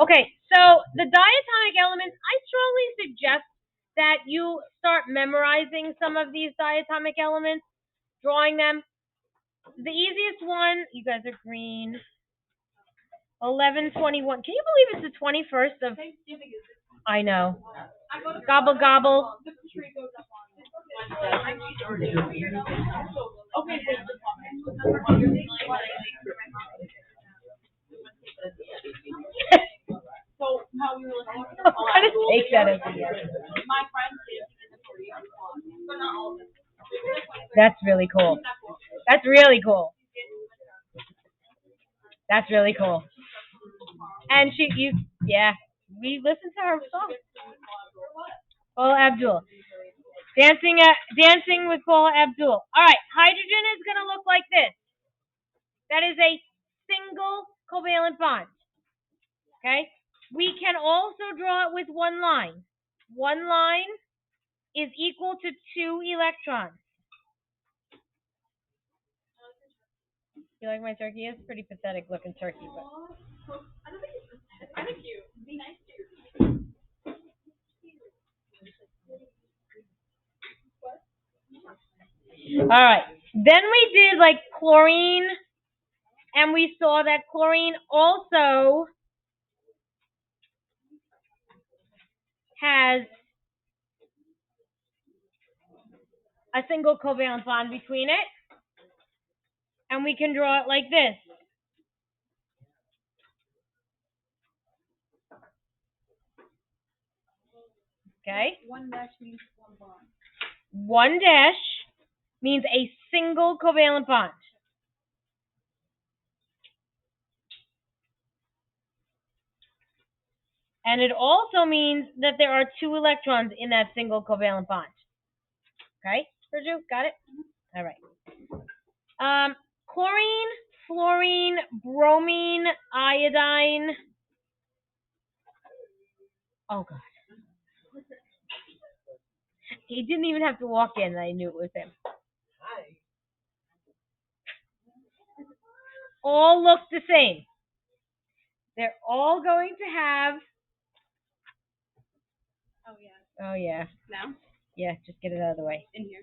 Okay, so the diatomic elements, I strongly suggest that you start memorizing some of these diatomic elements, drawing them. The easiest one, you guys are green. 11/21. Can you believe it's the 21st of? I know. Gobble gobble. I'm gonna take that as a yes. That's really cool. That's really cool. That's really cool. And yeah, we listened to her song. Paula Abdul. Dancing with Paula Abdul. All right, hydrogen is going to look like this. That is a single covalent bond. Okay? We can also draw it with one line. One line is equal to 2 electrons. You like my turkey? It's pretty pathetic looking turkey, but It's kind of cute. Be nice to you. all right. Then we did like chlorine, and we saw that chlorine also has a single covalent bond between it, and we can draw it like this. Okay? One dash means one bond. One dash means a single covalent bond. And it also means that there are 2 electrons in that single covalent bond. Okay? Sergio, got it? All right. Chlorine, fluorine, bromine, iodine. Oh, God. He didn't even have to walk in, and I knew it was him. All look the same. They're all going to have. Oh, yeah. Oh, yeah. Now? Yeah, just get it out of the way. In here.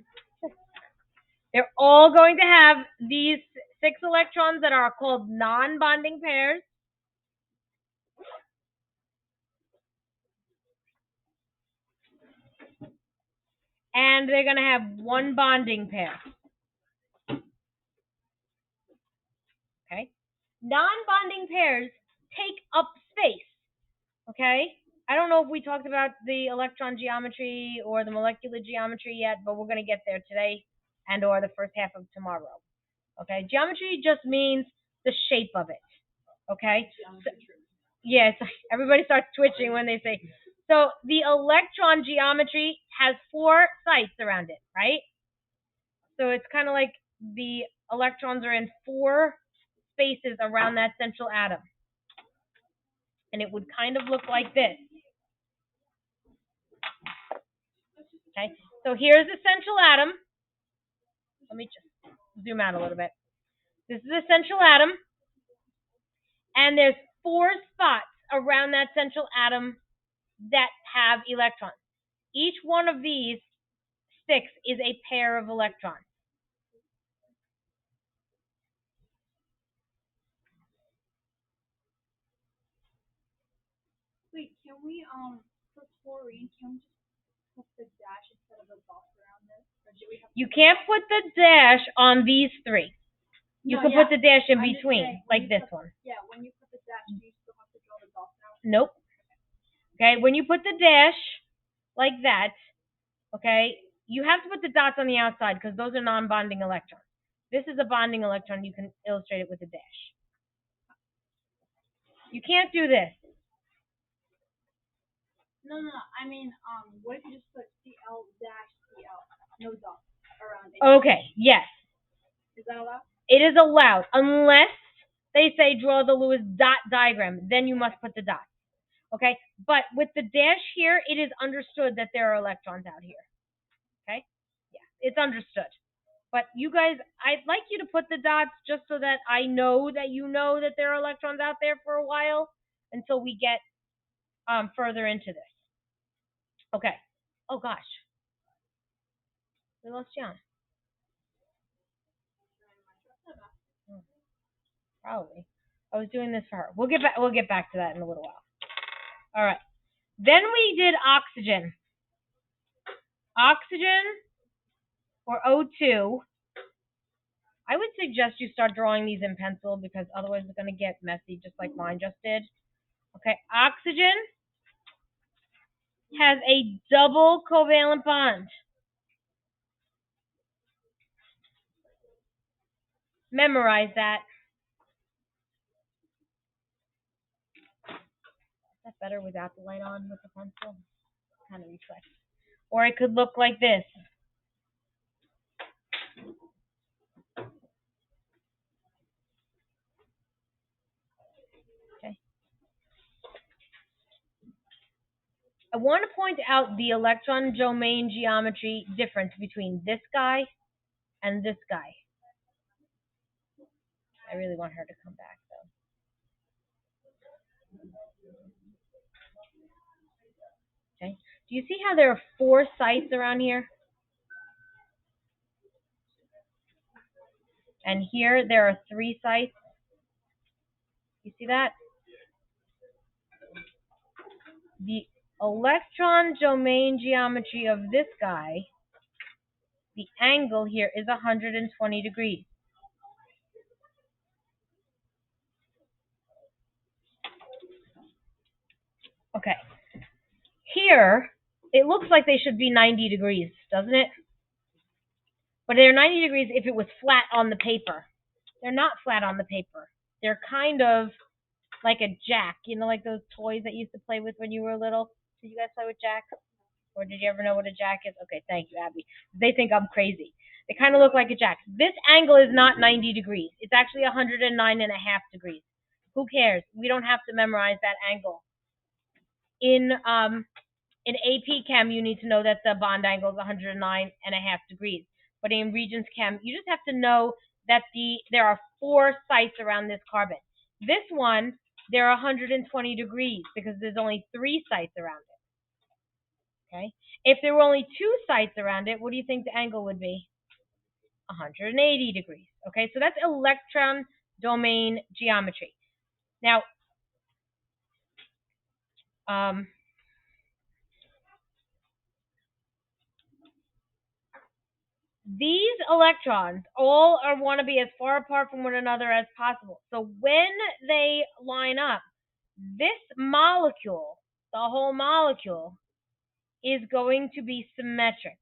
They're all going to have these 6 electrons that are called non-bonding pairs. And they're going to have one bonding pair. Okay? Non-bonding pairs take up space. Okay? I don't know if we talked about the electron geometry or the molecular geometry yet, but we're going to get there today and or the first half of tomorrow. Okay? Geometry just means the shape of it. Okay? So, yeah, everybody starts twitching when they say. So the electron geometry has 4 sites around it, right? So it's kind of like the electrons are in 4 spaces around that central atom. And it would kind of look like this. Okay, so here's the central atom. Let me just zoom out a little bit. This is the central atom. And there's 4 spots around that central atom that have electrons. Each one of these 6 is a pair of electrons. Wait, can we, for chlorine, can we just put the dash instead of the box around this? Or do we have to You can't put the dash on these 3. You can put the dash in between, like this one. Yeah, when you put the dash, do you still have to draw the box out? Nope. Okay, when you put the dash like that, okay, you have to put the dots on the outside because those are non-bonding electrons. This is a bonding electron. You can illustrate it with a dash. You can't do this. No. I mean, what if you just put CL dash CL, no dots around it? Okay, yes. Is that allowed? It is allowed unless they say draw the Lewis dot diagram. Then you must put the dots. Okay, but with the dash here, it is understood that there are electrons out here. Okay, yeah, it's understood. But you guys, I'd like you to put the dots just so that I know that you know that there are electrons out there for a while. until we get further into this. Okay. Oh gosh, we lost John. Probably. I was doing this for her. We'll get back. We'll get back to that in a little while. All right. Then we did oxygen. Oxygen or O2. I would suggest you start drawing these in pencil because otherwise it's going to get messy, just like mine just did. Okay. Oxygen has a double covalent bond. Memorize that. Is that better without the light on with the pencil? Kind of reflects. Or it could look like this. Okay. I want to point out the electron domain geometry difference between this guy and this guy. I really want her to come back though. Okay. Do you see how there are 4 sites around here? And here there are 3 sites. You see that? The electron domain geometry of this guy, the angle here is 120 degrees. Okay. Here, it looks like they should be 90 degrees, doesn't it? But they're 90 degrees if it was flat on the paper. They're not flat on the paper. They're kind of like a jack, you know, like those toys that you used to play with when you were little. Did you guys play with jacks? Or did you ever know what a jack is? Okay, thank you, Abby. They think I'm crazy. They kind of look like a jack. This angle is not 90 degrees. It's actually 109.5 degrees. Who cares? We don't have to memorize that angle. In AP Chem, you need to know that the bond angle is 109.5 degrees. But in Regents Chem, you just have to know that there are 4 sites around this carbon. This one, there are 120 degrees because there's only 3 sites around it. Okay? If there were only 2 sites around it, what do you think the angle would be? 180 degrees. Okay, so that's electron domain geometry. Now, these electrons all want to be as far apart from one another as possible. So when they line up, this molecule, the whole molecule, is going to be symmetric.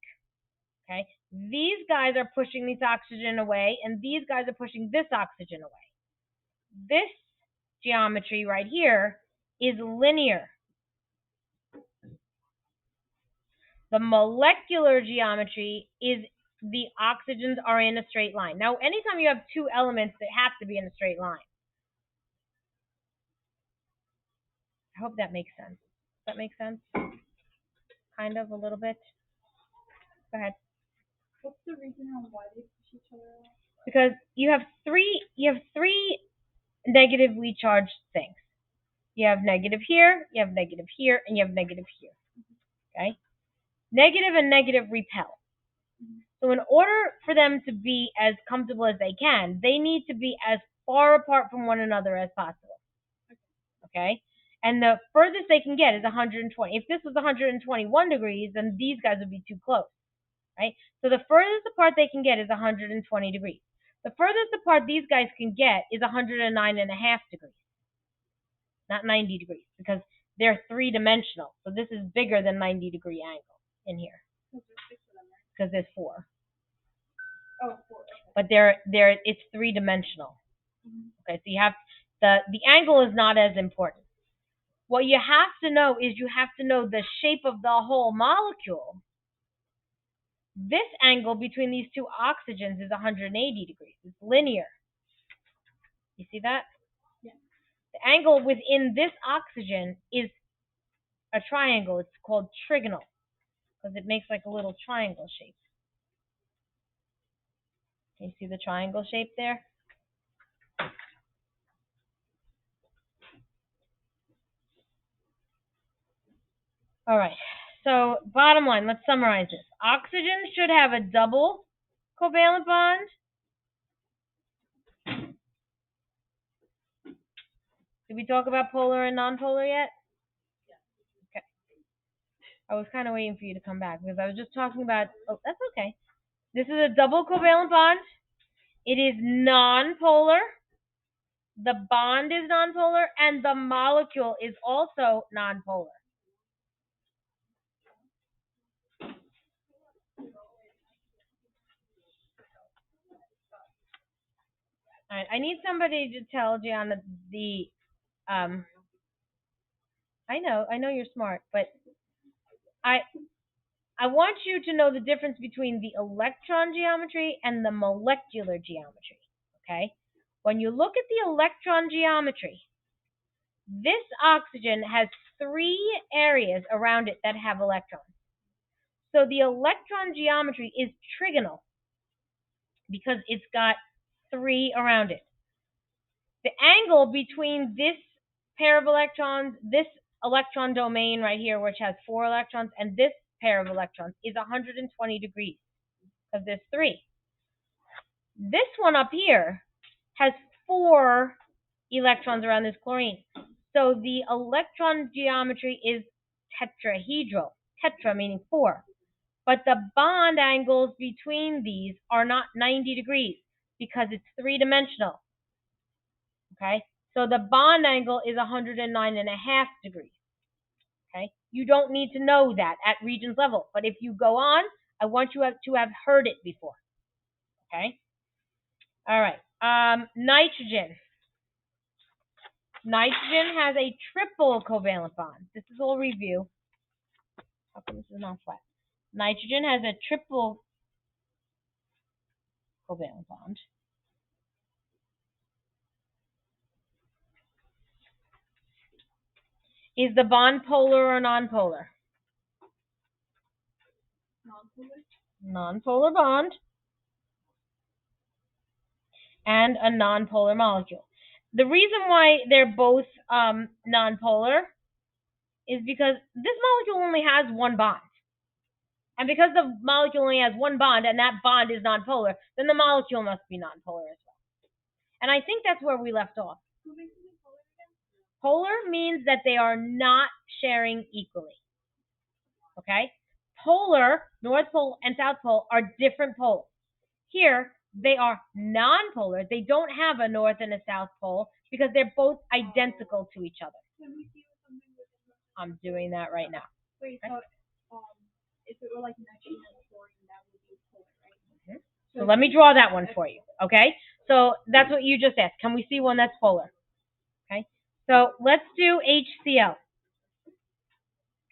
Okay? These guys are pushing this oxygen away, and these guys are pushing this oxygen away. This geometry right here is linear. The molecular geometry is the oxygens are in a straight line. Now, anytime you have 2 elements, they have to be in a straight line. I hope that makes sense. Does that make sense? Kind of, a little bit. Go ahead. What's the reason on why they push each other out? Because you have three negatively charged things. You have negative here, you have negative here, and you have negative here. Okay? Negative and negative repel. So in order for them to be as comfortable as they can, they need to be as far apart from one another as possible. Okay? And the furthest they can get is 120. If this was 121 degrees, then these guys would be too close. Right? So the furthest apart they can get is 120 degrees. The furthest apart these guys can get is 109.5 degrees. Not 90 degrees, because they're 3-dimensional. So this is bigger than 90-degree angle in here. Because there's 4. Oh, 4. But it's 3-dimensional. Okay, so you have the angle is not as important. What you have to know is you have to know the shape of the whole molecule. This angle between these 2 oxygens is 180 degrees. It's linear. You see that? Yeah. The angle within this oxygen is a triangle. It's called trigonal because it makes like a little triangle shape. Can you see the triangle shape there? All right. So bottom line, let's summarize this. Oxygen should have a double covalent bond. Did we talk about polar and nonpolar yet? Okay. I was kind of waiting for you to come back because I was just talking about. Oh, that's okay. This is a double covalent bond. It is nonpolar. The bond is nonpolar, and the molecule is also nonpolar. All right. I need somebody to tell Gianna the. I know you're smart, but I want you to know the difference between the electron geometry and the molecular geometry. Okay? When you look at the electron geometry, this oxygen has 3 areas around it that have electrons. So the electron geometry is trigonal because it's got 3 around it. The angle between this pair of electrons, this electron domain right here, which has 4 electrons, and this pair of electrons is 120 degrees because there's 3. This one up here has 4 electrons around this chlorine. So the electron geometry is tetrahedral. Tetra meaning 4. But the bond angles between these are not 90 degrees because it's 3-dimensional. Okay? So the bond angle is 109.5 degrees. Okay? You don't need to know that at Regents level. But if you go on, I want you to have heard it before. Okay? All right. Nitrogen. Nitrogen has a triple covalent bond. This is all review. How come this is not flat? Nitrogen has a triple covalent bond. Is the bond polar or nonpolar? Nonpolar bond. And a nonpolar molecule. The reason why they're both nonpolar is because this molecule only has 1 bond. And because the molecule only has 1 bond and that bond is nonpolar, then the molecule must be nonpolar as well. And I think that's where we left off. Polar means that they are not sharing equally. Okay? Polar, North Pole and South Pole, are different poles. Here, they are non-polar. They don't have a North and a South Pole because they're both identical to each other. I'm doing that right now. Wait, so if it were like nitrogen and chlorine, that would be polar, right? Mm-hmm. So let me draw that one for you. Okay? So that's what you just asked. Can we see one that's polar? Okay? So let's do HCl.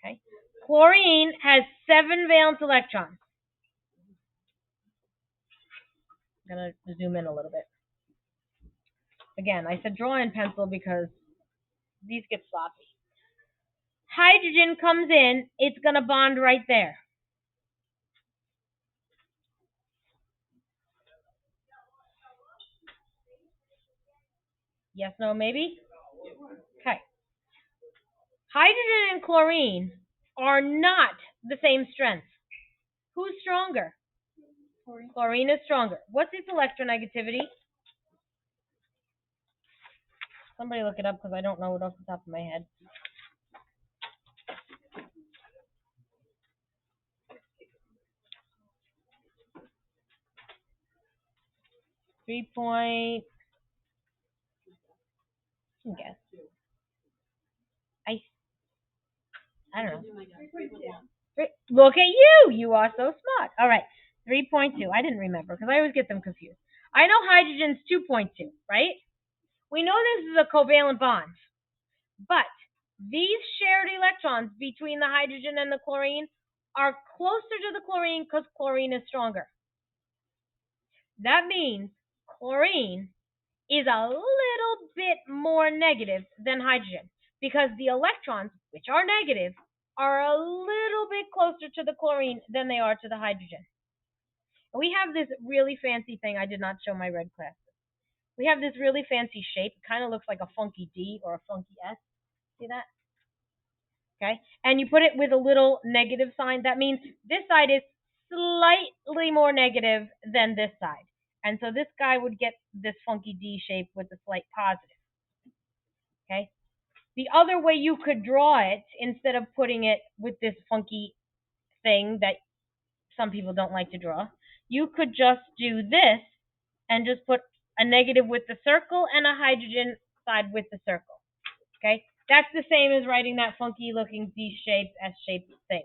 Okay? Chlorine has 7 valence electrons. I'm going to zoom in a little bit. Again, I said draw in pencil because these get sloppy. Hydrogen comes in, it's going to bond right there. Yes, no, maybe? Okay. Hydrogen and chlorine are not the same strength. Who's stronger? Chlorine is stronger. What's its electronegativity? Somebody look it up because I don't know it off the top of my head. Guess. I don't know. Look at you! You are so smart. All right, 3.2. I didn't remember because I always get them confused. I know hydrogen's 2.2, right? We know this is a covalent bond, but these shared electrons between the hydrogen and the chlorine are closer to the chlorine because chlorine is stronger. That means chlorine is a little bit more negative than hydrogen because the electrons, which are negative, are a little bit closer to the chlorine than they are to the hydrogen. And we have this really fancy thing. I did not show my red class. We have this really fancy shape. It kind of looks like a funky D or a funky S. See that? Okay? And you put it with a little negative sign. That means this side is slightly more negative than this side. And so this guy would get this funky D shape with a slight positive. Okay? The other way you could draw it, instead of putting it with this funky thing that some people don't like to draw, you could just do this and just put a negative with the circle and a hydrogen side with the circle. Okay? That's the same as writing that funky looking D-shaped, S-shaped thing.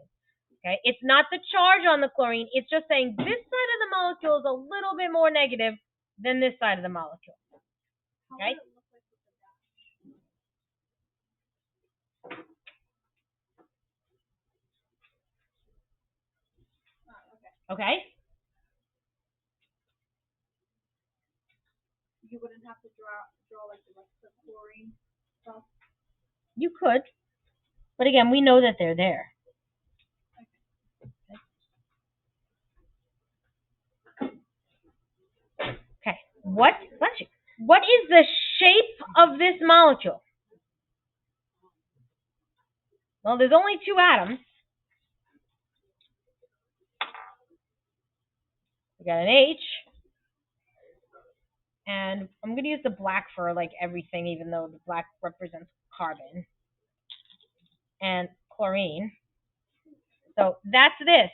Okay? It's not the charge on the chlorine, it's just saying this side of the molecule is a little bit more negative than this side of the molecule. Okay? Okay? You wouldn't have to draw like the rest of the chlorine stuff. You could. But again, we know that they're there. Okay. What is the shape of this molecule? Well, there's only two atoms. We got an H. And I'm going to use the black for like everything, even though the black represents carbon and chlorine. So that's this.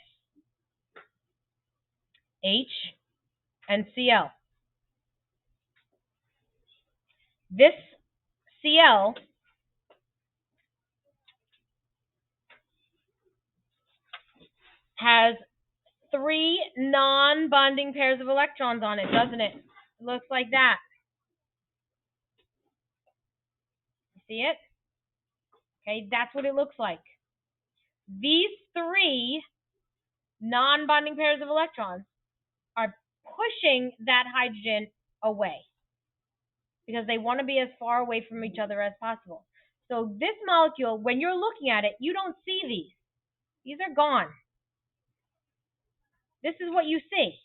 H and Cl. This Cl has 3 non-bonding pairs of electrons on it, doesn't it? It looks like that. You see it? Okay, that's what it looks like. These 3 non-bonding pairs of electrons are pushing that hydrogen away because they want to be as far away from each other as possible. So this molecule, when you're looking at it, you don't see these. These are gone. This is what you see.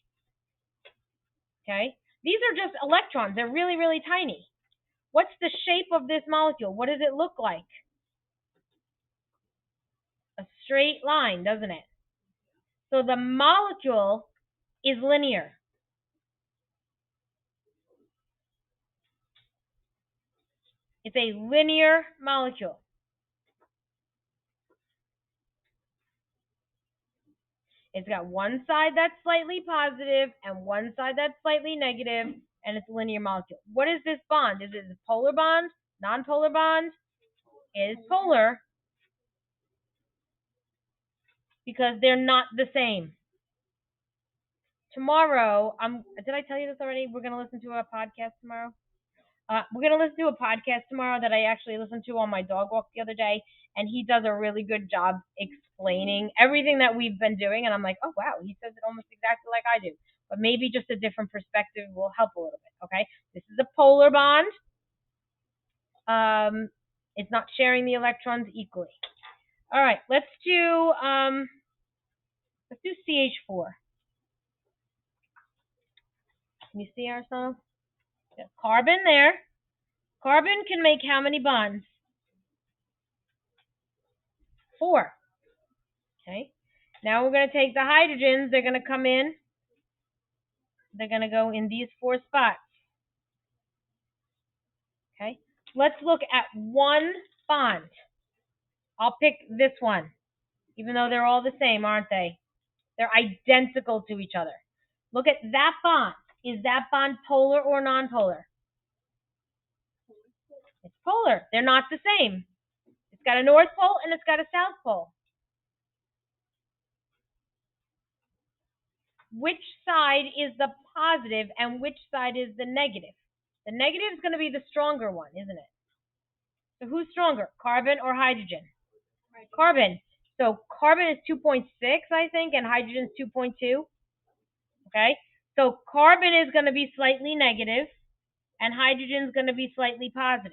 Okay? These are just electrons. They're really, really tiny. What's the shape of this molecule? What does it look like? A straight line, doesn't it? So the molecule is linear. It's a linear molecule. It's got one side that's slightly positive and one side that's slightly negative, and it's a linear molecule. What is this bond? Is it a polar bond? Non-polar bond? It is polar because they're not the same. Tomorrow, did I tell you this already? We're going to listen to a podcast tomorrow. We're going to listen to a podcast tomorrow that I actually listened to on my dog walk the other day, and he does a really good job explaining everything that we've been doing, and I'm like, oh, wow, he says it almost exactly like I do, but maybe just a different perspective will help a little bit, okay? This is a polar bond. It's not sharing the electrons equally. All right, let's do CH4. Can you see ourselves? Carbon there. Carbon can make how many bonds? 4. Okay. Now we're going to take the hydrogens. They're going to come in. They're going to go in these 4 spots. Okay. Let's look at one bond. I'll pick this one, even though they're all the same, aren't they? They're identical to each other. Look at that bond. Is that bond polar or non-polar? It's polar. They're not the same. It's got a north pole and it's got a south pole. Which side is the positive and which side is the negative? The negative is going to be the stronger one, isn't it? So who's stronger, carbon or hydrogen? Carbon. So carbon is 2.6, I think, and hydrogen is 2.2. Okay? So carbon is going to be slightly negative, and hydrogen is going to be slightly positive.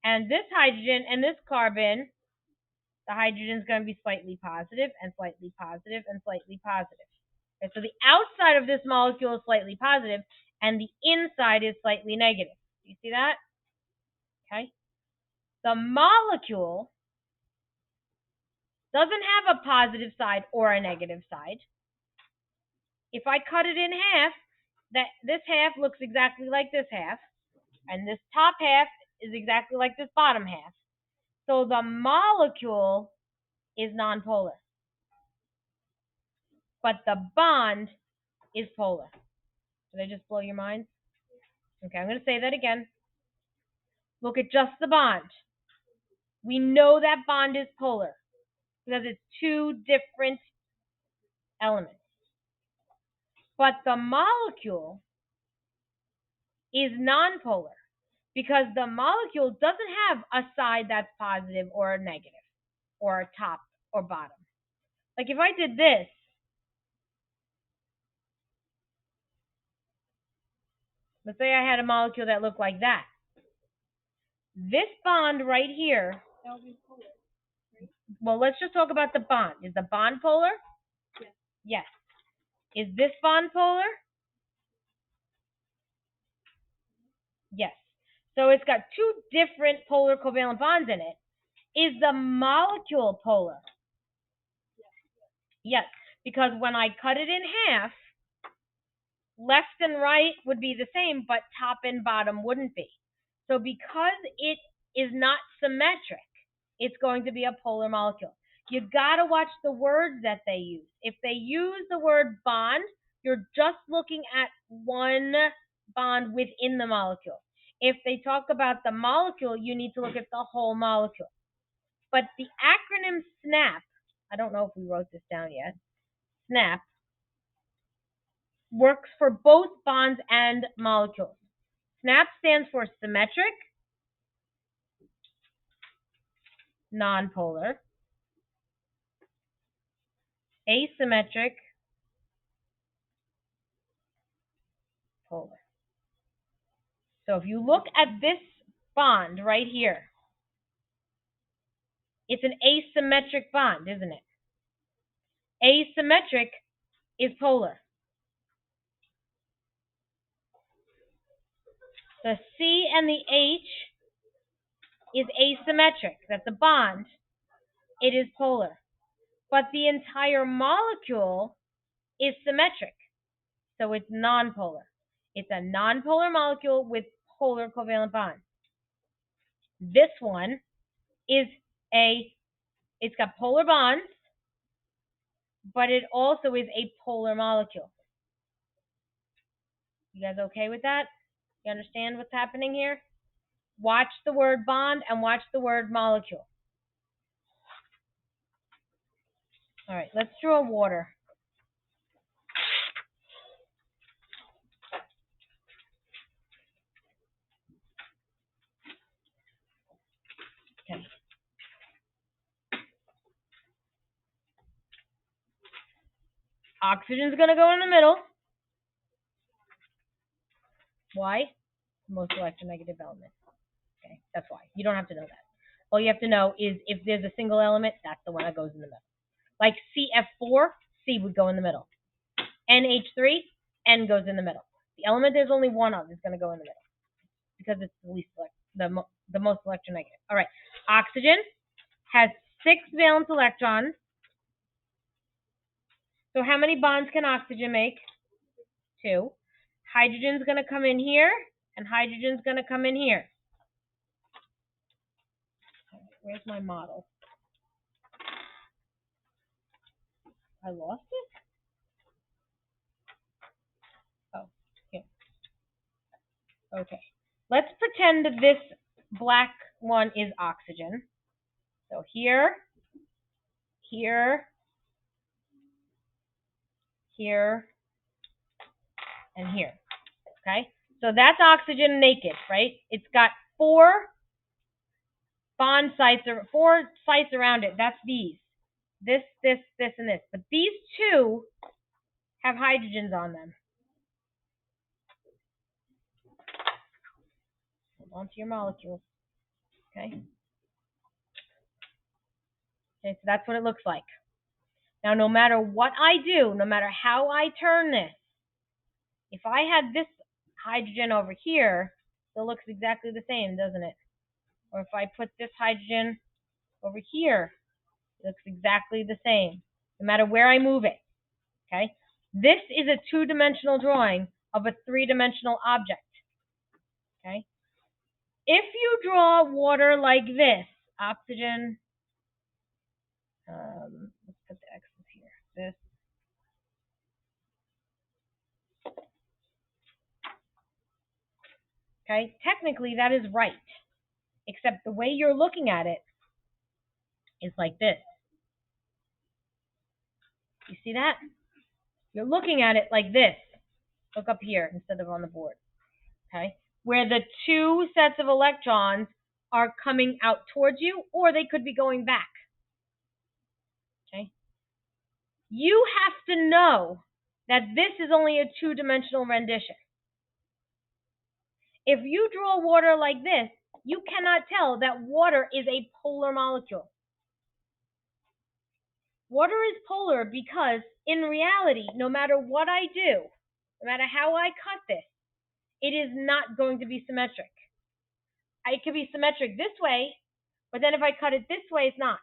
And this hydrogen and this carbon, the hydrogen is going to be slightly positive and slightly positive and slightly positive. Okay, so the outside of this molecule is slightly positive, and the inside is slightly negative. Do you see that? Okay. The molecule doesn't have a positive side or a negative side. If I cut it in half, this half looks exactly like this half, and this top half is exactly like this bottom half. So the molecule is nonpolar, but the bond is polar. Did I just blow your mind? Okay, I'm going to say that again. Look at just the bond. We know that bond is polar because it's two different elements. But the molecule is nonpolar because the molecule doesn't have a side that's positive or a negative or a top or bottom. Like if I did this, let's say I had a molecule that looked like that. This bond right here, That would be polar. well, let's just talk about the bond. Is the bond polar? Yes. Yes. Is this bond polar? Yes. So it's got two different polar covalent bonds in it. Is the molecule polar? Yes, because when I cut it in half, left and right would be the same, but top and bottom wouldn't be. So because it is not symmetric, it's going to be a polar molecule. You gotta watch the words that they use. If they use the word bond, you're just looking at one bond within the molecule. If they talk about the molecule, you need to look at the whole molecule. But the acronym SNAP, I don't know if we wrote this down yet, SNAP, works for both bonds and molecules. SNAP stands for symmetric, nonpolar, asymmetric, polar. So if you look at this bond right here, it's an asymmetric bond, isn't it? Asymmetric is polar. The C and the H is asymmetric. That's a bond. It is polar. But the entire molecule is symmetric. So it's nonpolar. It's a nonpolar molecule with polar covalent bonds. This one is it's got polar bonds, but it also is a polar molecule. You guys okay with that? You understand what's happening here? Watch the word bond and watch the word molecule. All right, let's draw water. Okay. Oxygen's going to go in the middle. Why? Most electronegative element. Okay, that's why. You don't have to know that. All you have to know is if there's a single element, that's the one that goes in the middle. Like CF4, C would go in the middle. NH3, N goes in the middle. The element there's only one of is going to go in the middle because it's the least the most electronegative. All right, oxygen has 6 valence electrons. So how many bonds can oxygen make? 2. Hydrogen's going to come in here, and hydrogen's going to come in here. Where's my model? I lost it? Oh, here. Okay. Let's pretend that this black one is oxygen. So here, here, here, and here. Okay? So that's oxygen naked, right? It's got 4 bond sites, or 4 sites around it. That's these. This, and this. But these 2 have hydrogens on them. Hold on to your molecules. Okay? Okay, so that's what it looks like. Now, no matter what I do, no matter how I turn this, if I had this hydrogen over here, it looks exactly the same, doesn't it? Or if I put this hydrogen over here, looks exactly the same, no matter where I move it. Okay? This is a two-dimensional drawing of a three-dimensional object. Okay? If you draw water like this, oxygen, let's put the X's here. This. Okay? Technically, that is right, except the way you're looking at it is like this. You see that? You're looking at it like this. Look up here instead of on the board. Okay? Where the two sets of electrons are coming out towards you, or they could be going back. Okay? You have to know that this is only a two-dimensional rendition. If you draw water like this, you cannot tell that water is a polar molecule. Water is polar because, in reality, no matter what I do, no matter how I cut this, it is not going to be symmetric. It could be symmetric this way, but then if I cut it this way, it's not.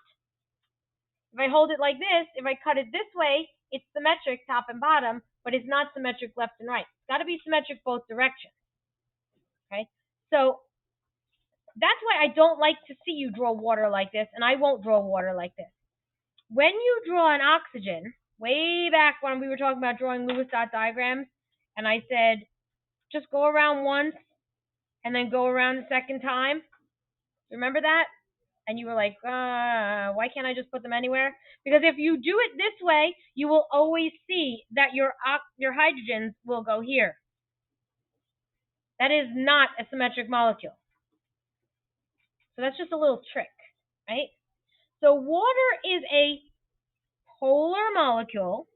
If I hold it like this, if I cut it this way, it's symmetric top and bottom, but it's not symmetric left and right. It's got to be symmetric both directions. Okay? So that's why I don't like to see you draw water like this, and I won't draw water like this. When you draw an oxygen, way back when we were talking about drawing Lewis dot diagrams, and I said, just go around once and then go around the second time. Remember that? And you were like, why can't I just put them anywhere? Because if you do it this way, you will always see that your hydrogens will go here. That is not a symmetric molecule. So that's just a little trick, right? So water is a polar molecule.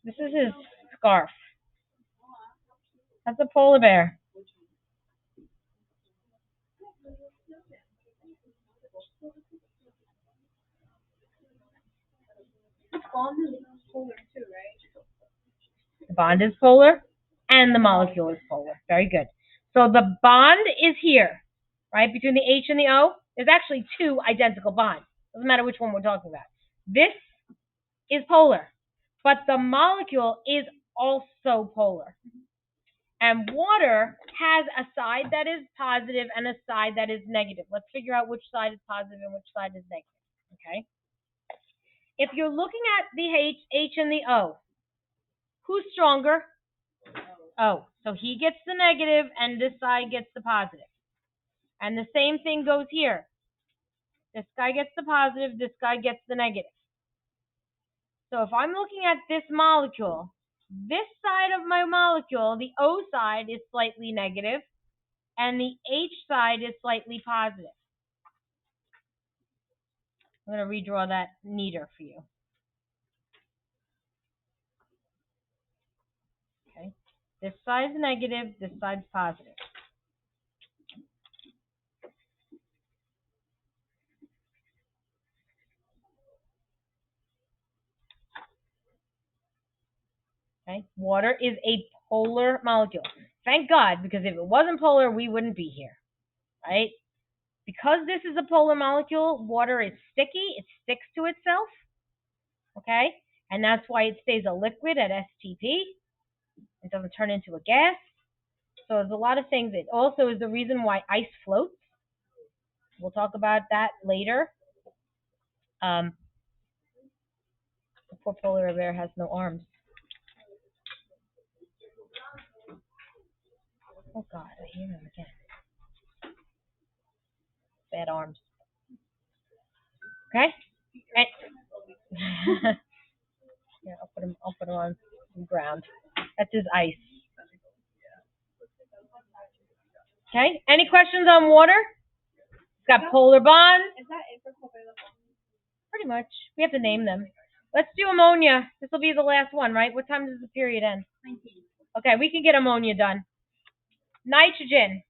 This is his scarf. That's a polar bear. Bond is polar too, right? The bond is polar and the molecule is polar. Very good. So the bond is here, right, between the H and the O. There's actually two identical bonds. Doesn't matter which one we're talking about. This is polar, but the molecule is also polar. And water has a side that is positive and a side that is negative. Let's figure out which side is positive and which side is negative, okay? If you're looking at the H and the O, who's stronger? O. So he gets the negative and this side gets the positive. And the same thing goes here. This guy gets the positive, this guy gets the negative. So if I'm looking at this molecule, this side of my molecule, the O side is slightly negative, and the H side is slightly positive. I'm going to redraw that neater for you. Okay. This side's negative, this side's positive. Okay. Water is a polar molecule. Thank God, because if it wasn't polar, we wouldn't be here. Right? Because this is a polar molecule, water is sticky. It sticks to itself. Okay? And that's why it stays a liquid at STP. It doesn't turn into a gas. So there's a lot of things. It also is the reason why ice floats. We'll talk about that later. The poor polar bear has no arms. Oh God, I hear him again. Bad arms. Okay? Yeah, I'll put him on the ground. That's his ice. Okay? Any questions on water? It's got polar bonds. Is that it for Covalent? Pretty much. We have to name them. Let's do ammonia. This will be the last one, right? What time does the period end? 19. Okay, we can get ammonia done. Nitrogen.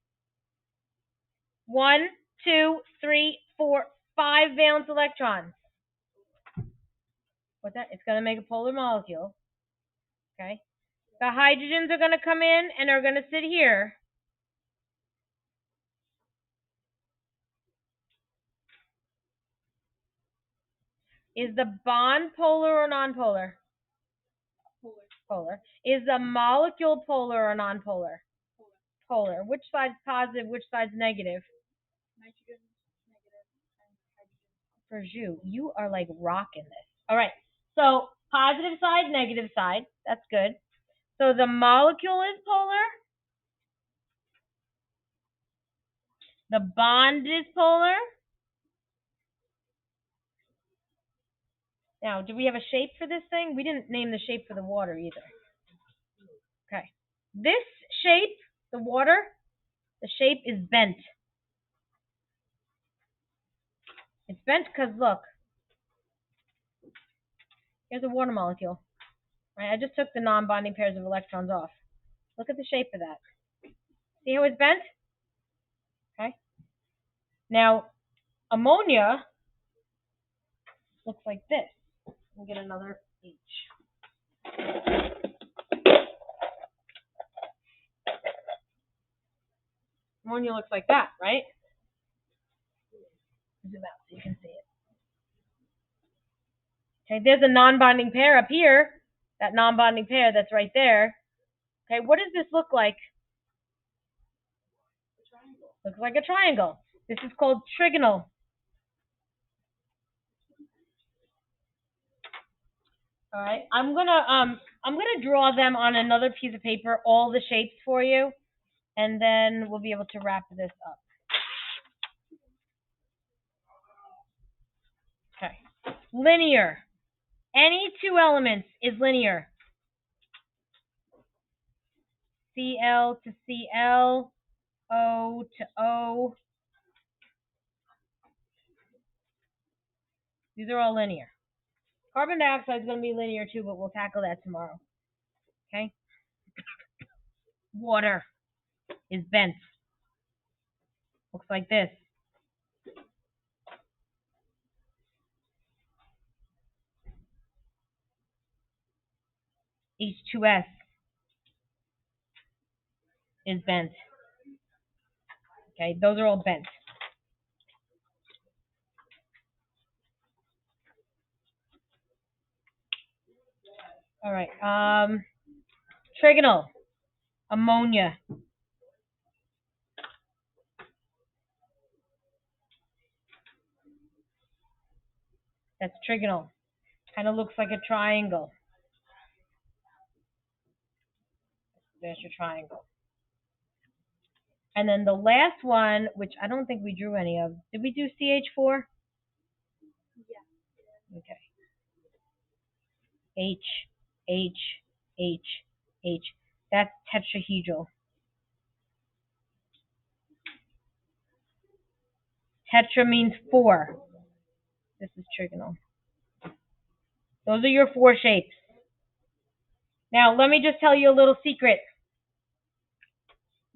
1, 2, 3, 4, 5 valence electrons. What's that? It's going to make a polar molecule. Okay. The hydrogens are going to come in and are going to sit here. Is the bond polar or nonpolar? Polar. Polar. Is the molecule polar or nonpolar? Polar. Polar. Which side's positive? Which side's negative? Nitrogen, negative, and hydrogen. For you are like rocking this. All right. So positive side, negative side. That's good. So the molecule is polar. The bond is polar. Now, do we have a shape for this thing? We didn't name the shape for the water either. Okay. This shape, the water, the shape is bent. It's bent because, look, here's a water molecule. Right? I just took the non-bonding pairs of electrons off. Look at the shape of that. See how it's bent? Okay. Now, ammonia looks like this. We'll get another H. Ammonia looks like that, right? Zoom out so you can see it. Okay, there's a non-bonding pair up here. That non-bonding pair that's right there. Okay, what does this look like? A triangle. Looks like a triangle. This is called trigonal. All right, I'm gonna draw them on another piece of paper, all the shapes for you, and then we'll be able to wrap this up. Okay, linear. Any two elements is linear. Cl to Cl, O to O. These are all linear. Carbon dioxide is going to be linear too, but we'll tackle that tomorrow. Okay? Water is bent. Looks like this. H2S is bent. Okay, those are all bent. All right. Trigonal. Ammonia. That's trigonal. Kind of looks like a triangle. There's your triangle. And then the last one, which I don't think we drew any of. Did we do CH4? Yeah. Okay. H, H, H, H. That's tetrahedral. Tetra means 4. This is trigonal. Those are your 4 shapes. Now, let me just tell you a little secret.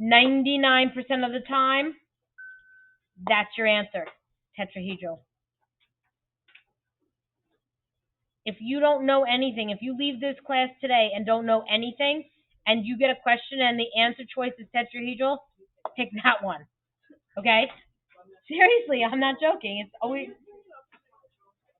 99% of the time, that's your answer. Tetrahedral. If you don't know anything, if you leave this class today and don't know anything, and you get a question and the answer choice is tetrahedral, pick that one. Okay? Seriously, I'm not joking. It's always